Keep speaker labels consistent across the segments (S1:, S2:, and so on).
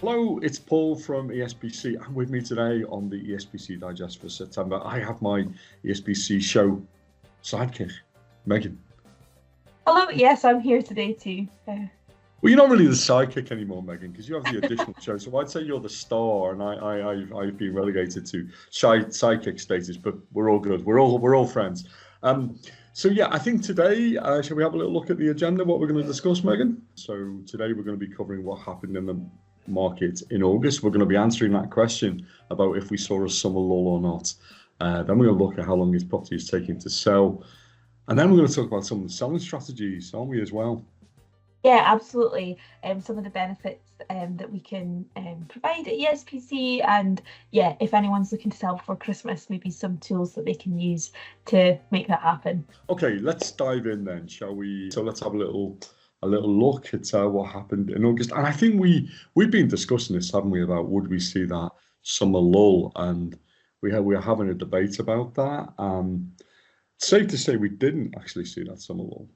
S1: Hello, it's Paul from ESPC, and with me today on the ESPC Digest for September, I have my ESPC show sidekick, Megan.
S2: Hello, yes, I'm here today too.
S1: Well, you're not really the sidekick anymore, Megan, because you have the additional show. So I'd say you're the star, and I've been relegated to sidekick status. But we're all good. We're all friends. So yeah, I think today, shall we have a little look at the agenda? What we're going to discuss, Megan? So today we're going to be covering what happened in the market in August. We're going to be answering that question about if we saw a summer lull or not. Then we're going to look at how long this property is taking to sell. And then we're going to talk about some of the selling strategies, aren't we, as well?
S2: Yeah, absolutely. Some of the benefits that we can provide at ESPC, and yeah, if anyone's looking to sell before Christmas, maybe some tools that they can use to make that happen.
S1: Okay, let's dive in then, shall we? So let's have a little look at what happened in August. And I think we've been discussing this, haven't we, about would we see that summer lull? And we're having a debate about that. Safe to say we didn't actually see that summer lull.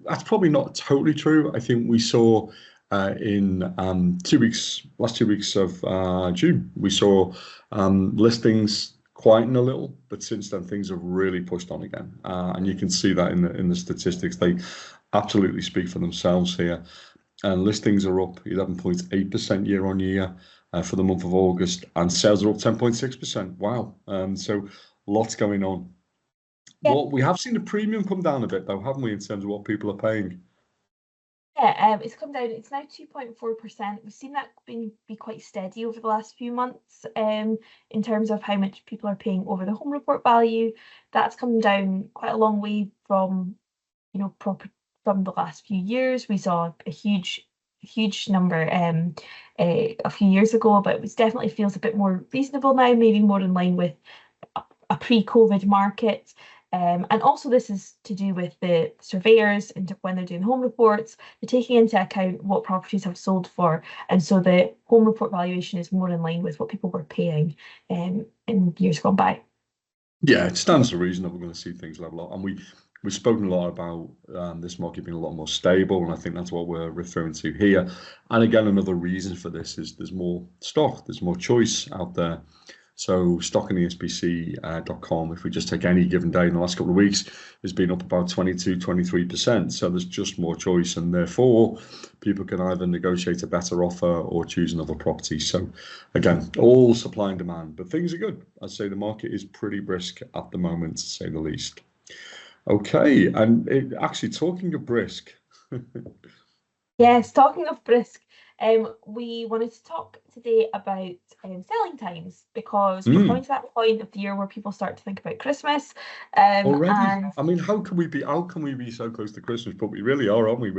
S1: That's probably not totally true. I think we saw in last 2 weeks of June, we saw listings quieten a little, but since then things have really pushed on again, and you can see that in the statistics. They absolutely speak for themselves here, and listings are up 11.8% year on year for the month of August, and sales are up 10.6%. Wow! So lots going on. Yeah. Well, we have seen the premium come down a bit, though, haven't we, in terms of what people are paying?
S2: Yeah, it's come down. It's now 2.4%. We've seen that be quite steady over the last few months in terms of how much people are paying over the home report value. That's come down quite a long way from, from the last few years. We saw a huge number a few years ago, but it definitely feels a bit more reasonable now, maybe more in line with a pre-COVID market. And also this is to do with the surveyors and when they're doing home reports, they're taking into account what properties have sold for. And so the home report valuation is more in line with what people were paying in years gone by.
S1: Yeah, it stands to reason that we're going to see things level up. And we've spoken a lot about this market being a lot more stable, and I think that's what we're referring to here. And again, another reason for this is there's more stock, there's more choice out there. So stock on ESPC.com, if we just take any given day in the last couple of weeks, has been up about 22-23%. So there's just more choice, and therefore people can either negotiate a better offer or choose another property. So again, all supply and demand, but things are good. I'd say the market is pretty brisk at the moment, to say the least. Okay, and actually talking of brisk.
S2: Yes, talking of brisk, we wanted to talk today about selling times, because we're coming to that point of the year where people start to think about Christmas.
S1: Already, I mean, how can we be so close to Christmas? But we really are, aren't we?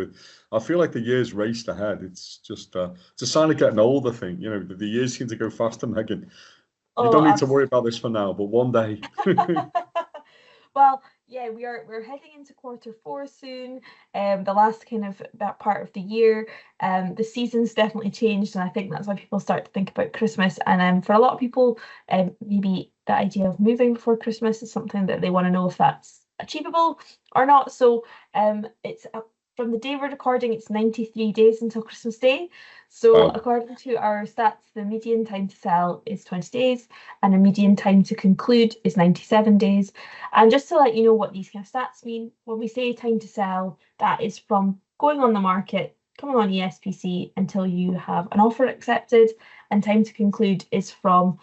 S1: I feel like the year's raced ahead. It's just it's a sign of getting older. Thing, the years seem to go faster, Megan. You don't need to worry about this for now, but one day.
S2: Well, yeah, we're heading into Q4 soon. The last kind of that part of the year. The season's definitely changed, and I think that's why people start to think about Christmas. And for a lot of people, maybe the idea of moving before Christmas is something that they want to know if that's achievable or not. So it's from the day we're recording, it's 93 days until Christmas Day. So according to our stats, the median time to sell is 20 days and the median time to conclude is 97 days. And just to let you know what these kind of stats mean, when we say time to sell, that is from going on the market, coming on ESPC until you have an offer accepted, and time to conclude is from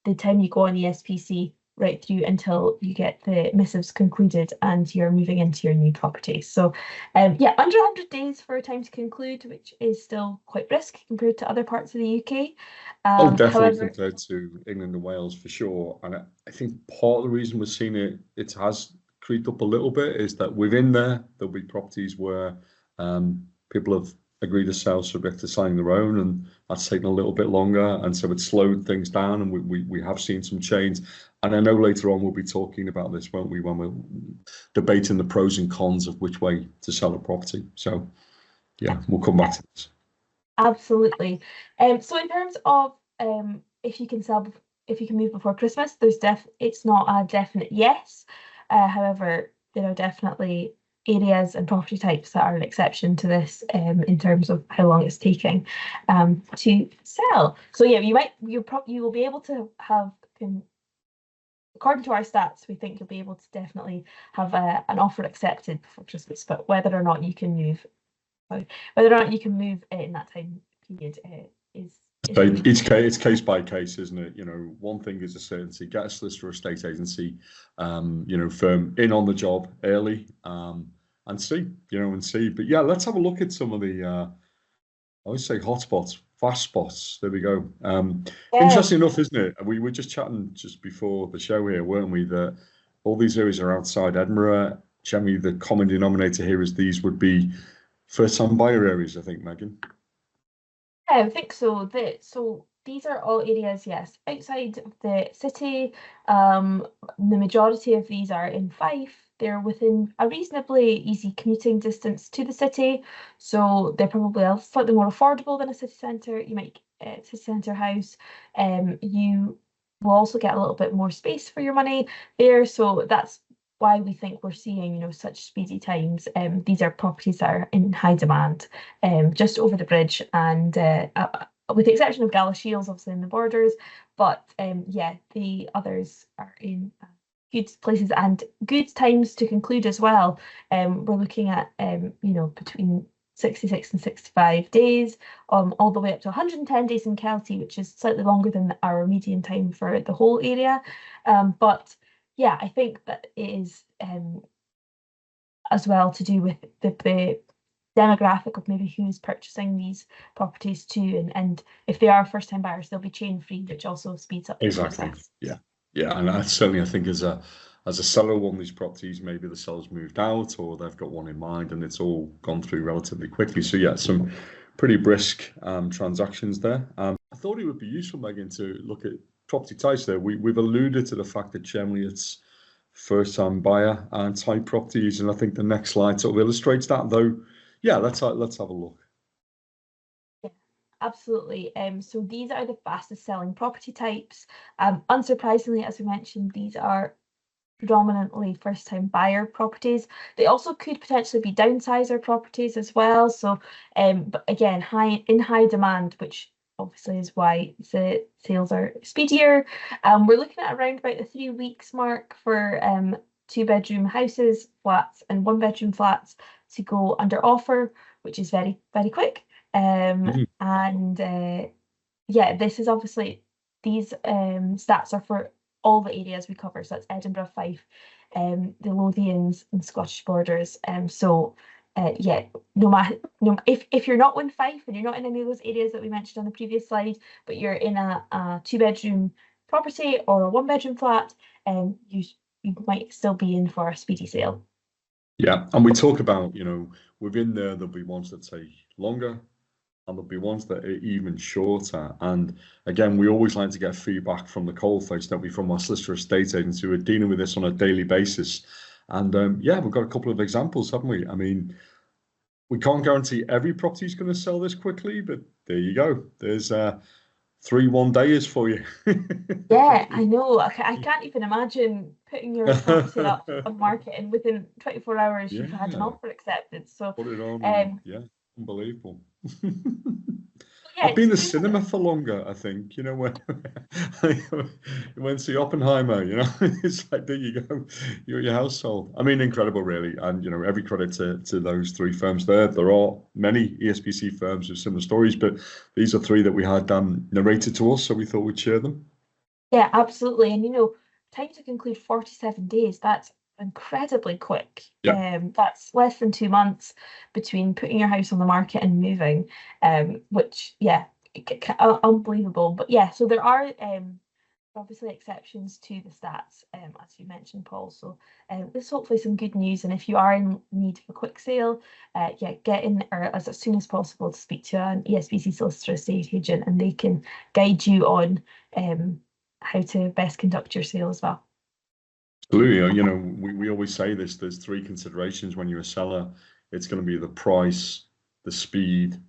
S2: the time you go on ESPC right through until you get the missives concluded and you're moving into your new property. So yeah, under 100 days for a time to conclude, which is still quite brisk compared to other parts of the UK.
S1: Definitely compared to England and Wales for sure. And I think part of the reason we're seeing it has creeped up a little bit is that within there'll be properties where people have agreed to sell subject to signing their own, and that's taken a little bit longer, and so it's slowed things down, and we have seen some change. And I know later on we'll be talking about this, won't we, when we're debating the pros and cons of which way to sell a property. So yeah, we'll come back to this.
S2: Absolutely. So in terms of if you can move before Christmas, it's not a definite yes. However, there are definitely areas and property types that are an exception to this in terms of how long it's taking to sell. So yeah, you will be able to have, according to our stats, we think you'll be able to definitely have an offer accepted before Christmas. But whether or not you can move in that time period is.
S1: It's case by case, isn't it? One thing is a certainty: get a solicitor or estate agency, firm in on the job early, and see. But yeah, let's have a look at some of the I always say hotspots, fast spots. There we go. Interesting enough, isn't it? We were just chatting just before the show here, weren't we? That all these areas are outside Edinburgh. Generally, the common denominator here is these would be first-time buyer areas, I think, Megan.
S2: Yeah, I think so. So these are all areas, yes, outside of the city. The majority of these are in Fife. They're within a reasonably easy commuting distance to the city, so they're probably slightly more affordable than a city centre. You might get a city centre house. You will also get a little bit more space for your money there, so that's why we think we're seeing, such speedy times. These are properties that are in high demand, just over the bridge, and with the exception of Galashiels, obviously in the borders, but yeah, the others are in good places and good times to conclude as well. We're looking at between 66 and 65 days, all the way up to 110 days in Kelty, which is slightly longer than our median time for the whole area, but yeah, I think that it is as well to do with the demographic of maybe who's purchasing these properties too, and if they are first-time buyers, they'll be chain-free, which also speeds up the process.
S1: Yeah, and I think as a seller of one of these properties, maybe the seller's moved out or they've got one in mind and it's all gone through relatively quickly. So yeah, some pretty brisk transactions there. I thought it would be useful, Megan, to look at property types there. We've alluded to the fact that generally it's first-time buyer and type properties, and I think the next slide sort of illustrates that. Though, yeah, let's have a look.
S2: Yeah, absolutely. So these are the fastest-selling property types. Unsurprisingly, as we mentioned, these are predominantly first-time buyer properties. They also could potentially be downsizer properties as well. So, but again, high demand, which obviously is why the sales are speedier. We're looking at around about the 3 weeks mark for 2-bedroom houses, flats, and 1-bedroom flats to go under offer, which is very, very quick. And yeah, this is obviously, these stats are for all the areas we cover. So that's Edinburgh, Fife, the Lothians and Scottish Borders. So yeah, if you're not in Fife and you're not in any of those areas that we mentioned on the previous slide, but you're in a 2-bedroom property or a 1-bedroom flat, you might still be in for a speedy sale.
S1: Yeah, and we talk about, within there'll be ones that take longer and there'll be ones that are even shorter. And again, we always like to get feedback from the coalface, don't we, from our solicitor estate agents who are dealing with this on a daily basis. And yeah, we've got a couple of examples, haven't we? I mean, we can't guarantee every property is going to sell this quickly, but there you go. There's 3 one-dayers for you.
S2: Yeah, I know. I can't even imagine putting your property up on market and within 24 hours you've had an offer accepted. So
S1: put it on. Yeah, unbelievable.
S2: Yeah,
S1: I've been in the cinema for longer, I think, when you went to see Oppenheimer, it's like, there you go, you're your house sold. I mean, incredible, really. And, every credit to those 3 firms there. There are many ESPC firms with similar stories, but these are 3 that we had narrated to us, so we thought we'd share them.
S2: Yeah, absolutely. And, time to conclude 47 days, that's incredibly quick.
S1: Yeah.
S2: That's less than 2 months between putting your house on the market and moving, which, yeah, unbelievable. But yeah, so there are obviously exceptions to the stats, as you mentioned, Paul. So this is hopefully some good news. And if you are in need of a quick sale, yeah, get in as soon as possible to speak to an ESPC solicitor estate agent, and they can guide you on how to best conduct your sale as well.
S1: Absolutely. We always say this, there's 3 considerations when you're a seller. It's going to be the price, the speed,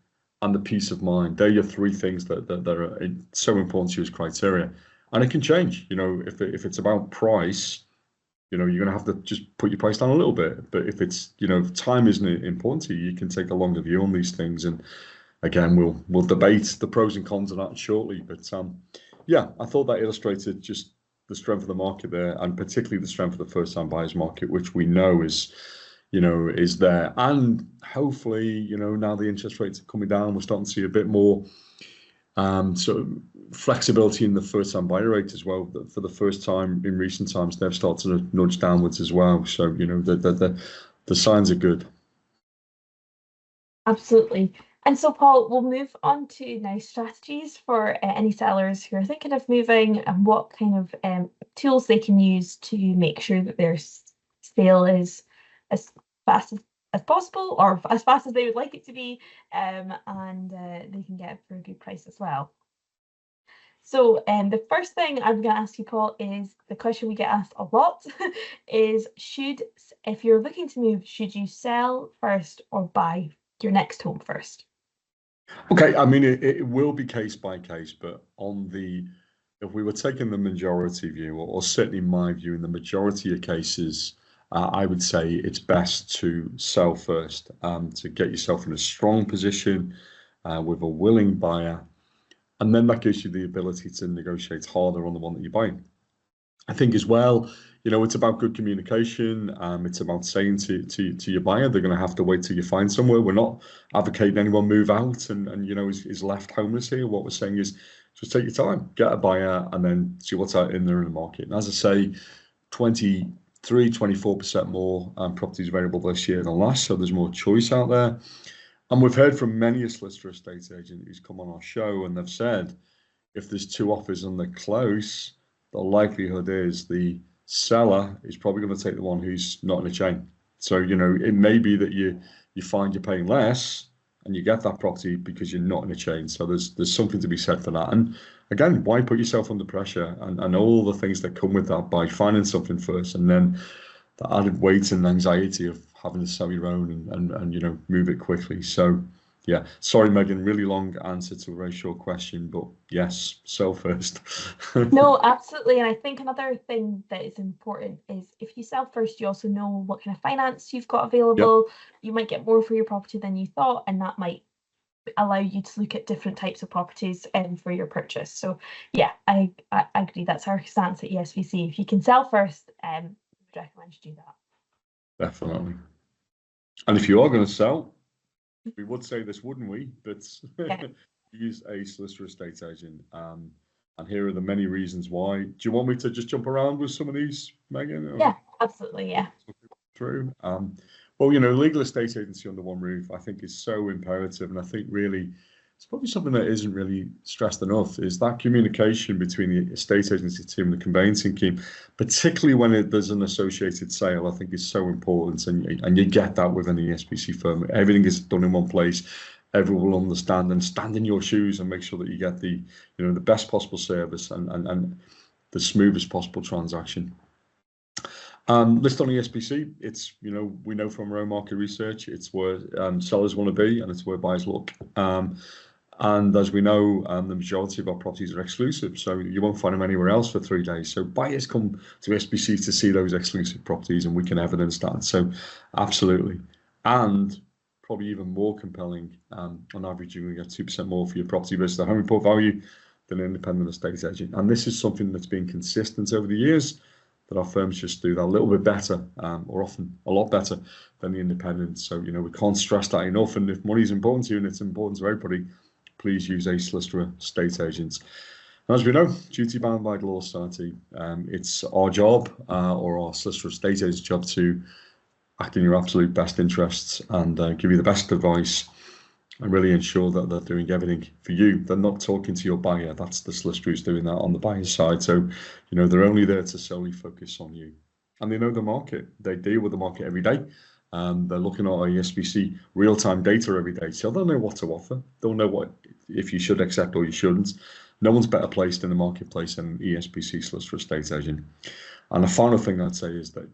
S1: and the peace of mind. They're your 3 things that are so important to you as criteria. And it can change. If it's about price, you're going to have to just put your price down a little bit. But if it's, if time isn't important to you, you can take a longer view on these things. And again, we'll debate the pros and cons of that shortly. But yeah, I thought that illustrated just the strength of the market there, and particularly the strength of the first-time buyers market, which we know is there. And hopefully, now the interest rates are coming down, we're starting to see a bit more sort of flexibility in the first-time buyer rate as well. For the first time in recent times, they've started to nudge downwards as well. So the signs are good.
S2: Absolutely. And so, Paul, we'll move on to now strategies for any sellers who are thinking of moving, and what kind of tools they can use to make sure that their sale is as fast as possible, or as fast as they would like it to be, and they can get it for a good price as well. So the first thing I'm going to ask you, Paul, is the question we get asked a lot is, if you're looking to move, should you sell first or buy your next home first?
S1: Okay, I mean, it will be case by case, but if we were taking the majority view, or certainly my view, in the majority of cases, I would say it's best to sell first, to get yourself in a strong position with a willing buyer, and then that gives you the ability to negotiate harder on the one that you're buying. I think as well, it's about good communication. It's about saying to your buyer, they're going to have to wait till you find somewhere. We're not advocating anyone move out and is left homeless here. What we're saying is just take your time, get a buyer, and then see what's out in there in the market. And as I say, 24% more properties available this year than last, so there's more choice out there. And we've heard from many a solicitor estate agent who's come on our show, and they've said if there's two offers and they're close, the likelihood is the seller is probably going to take the one who's not in a chain. So, it may be that you find you're paying less and you get that property because you're not in a chain. So there's something to be said for that. And again, why put yourself under pressure and all the things that come with that by finding something first, and then the added weight and anxiety of having to sell your own and move it quickly. So yeah, sorry, Megan, really long answer to a very short question, but yes, sell first.
S2: No, absolutely. And I think another thing that is important is, if you sell first, you also know what kind of finance you've got available. Yep. You might get more for your property than you thought, and that might allow you to look at different types of properties for your purchase. So yeah, I agree. That's our stance at ESPC. If you can sell first, I would recommend you do that.
S1: Definitely. And if you are going to sell, we would say this, wouldn't we? But yeah. Use a solicitor estate agent. And here are the many reasons why. Do you want me to just jump around with some of these, Megan?
S2: Yeah, absolutely. Yeah.
S1: True. Well, legal estate agency under one roof, I think, is so imperative. And I think really it's probably something that isn't really stressed enough, is that communication between the estate agency team and the conveyancing team, particularly when there's an associated sale, I think is so important. And you get that with an ESPC firm. Everything is done in one place. Everyone will understand and stand in your shoes and make sure that you get the best possible service and the smoothest possible transaction. Listed on ESPC, it's we know from our own market research, it's where sellers want to be, and it's where buyers look. And as we know, the majority of our properties are exclusive, so you won't find them anywhere else for 3 days. So buyers come to SPC to see those exclusive properties, and we can evidence that. So absolutely. And probably even more compelling, on average, you're going to get 2% more for your property versus the home report value than an independent estate agent. And this is something that's been consistent over the years, that our firms just do that a little bit better, or often a lot better than the independents. So, we can't stress that enough. And if money is important to you and it's important to everybody, please use a solicitor estate agent. And as we know, duty bound by the Law Society, it's our job, or our solicitor estate agent's job, to act in your absolute best interests and give you the best advice and really ensure that they're doing everything for you. They're not talking to your buyer. That's the solicitor who's doing that on the buyer's side. So, they're only there to solely focus on you. And they know the market. They deal with the market every day. They're looking at our ESPC real-time data every day. So they'll know what to offer. They'll know if you should accept or you shouldn't. No one's better placed in the marketplace than an ESPC solicitor estate agent. And the final thing I'd say is that,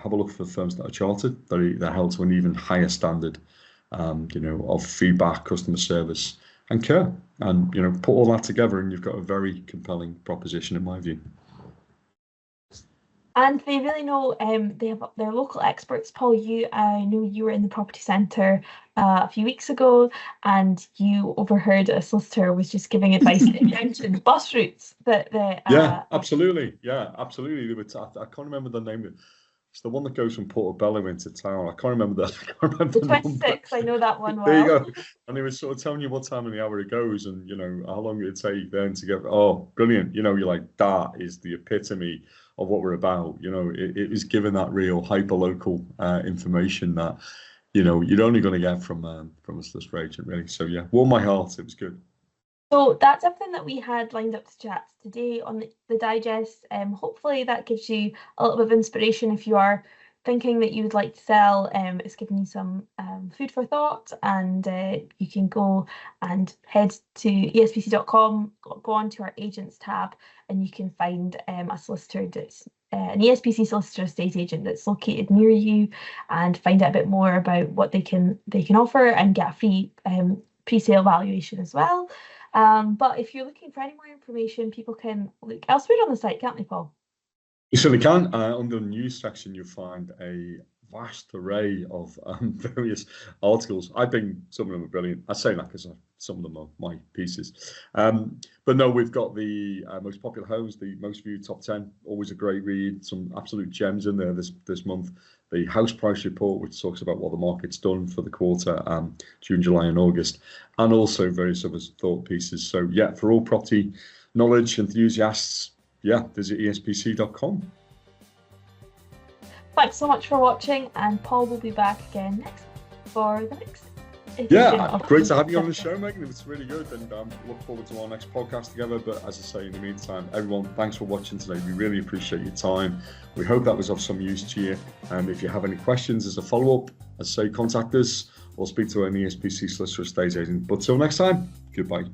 S1: have a look for firms that are chartered. They're held to an even higher standard, of feedback, customer service, and care. And, put all that together and you've got a very compelling proposition, in my view.
S2: And they really know, they have their local experts. Paul, I know you were in the property centre a few weeks ago, and you overheard a solicitor was just giving advice that mentioned bus routes.
S1: Absolutely. Yeah, absolutely. I can't remember the name of it. It's the one that goes from Portobello into town. I can't remember that. I can't remember
S2: the 26. I know that one well.
S1: There you go. And they were sort of telling you what time of the hour it goes, and how long it take then to get. Oh, brilliant! You're like, that is the epitome of what we're about. It is giving that real hyper local information that you're only going to get from a solicitor agent, really. So yeah, warmed my heart. It was good.
S2: So that's everything that we had lined up to chat today on the digest. Hopefully that gives you a little bit of inspiration if you are thinking that you would like to sell. It's given you some food for thought, and you can go and head to espc.com, go on to our agents tab, and you can find a solicitor that's an ESPC solicitor estate agent that's located near you, and find out a bit more about what they can offer, and get a free pre-sale valuation as well. But if you're looking for any more information, people can look elsewhere on the site, can't they, Paul?
S1: You certainly can. Under the news section, you'll find a vast array of various articles. I think some of them are brilliant. I say that because some of them are my pieces. But no, we've got the most popular homes, the most viewed top 10. Always a great read. Some absolute gems in there this month. The house price report, which talks about what the market's done for the quarter, June, July, and August, and also various other thought pieces. So yeah, for all property knowledge enthusiasts, visit espc.com.
S2: Thanks so much for watching, and Paul will be back again next for the next.
S1: Great to have you on the show, Megan. It was really good, and look forward to our next podcast together. But as I say, in the meantime, everyone, thanks for watching today. We really appreciate your time. We hope that was of some use to you. And if you have any questions as a follow-up, as I say, contact us or speak to an ESPC solicitor estate agent. But till next time, goodbye.